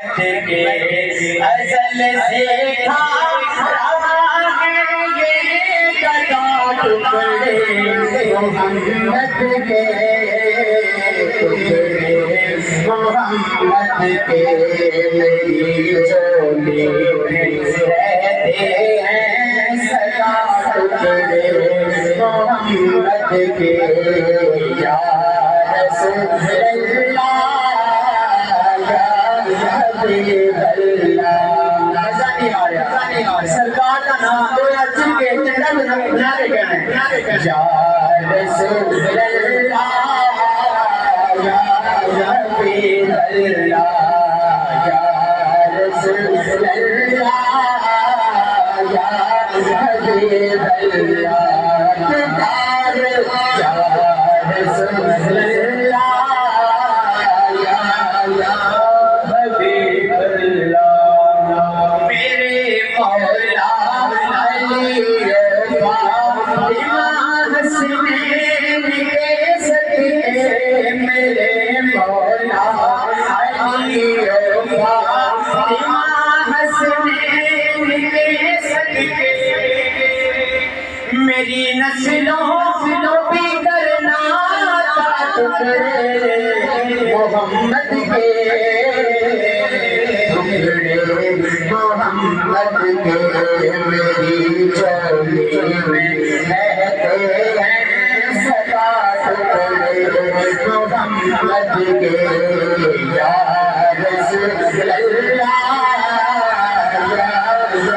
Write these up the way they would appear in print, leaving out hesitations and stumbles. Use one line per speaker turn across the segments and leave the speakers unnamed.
اصل سیکھا رہا ہے یہ گدا ٹکڑے محمد کے ٹکڑے محمد کے میری چولی میں رہتے ہیں سدا ٹکڑے محمد کے یا رسول اللہ سرکار کا نام دو یا چل کے نعرے کہنے یا رسول اللہ یا حبیب اللہ یا رسول اللہ یا حبیب اللہ یا رسول اللہ میری نسلوں پہ کرنا ٹکڑے محمد کے ٹکڑے محمد کے میری چولی میں رہتے ہیں سدا ٹکڑے محمد کے یا رسول اللہ یا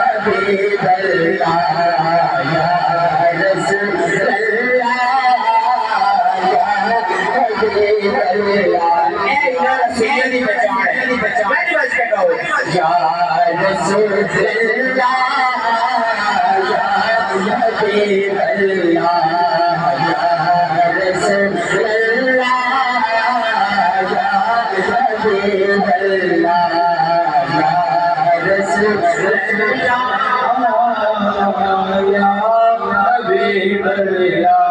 حبیب اللہ یا یا رسول اللہ یا حبیب اللہ یا رسول اللہ یا حبیب اللہ یا رسول اللہ یا حبیب اللہ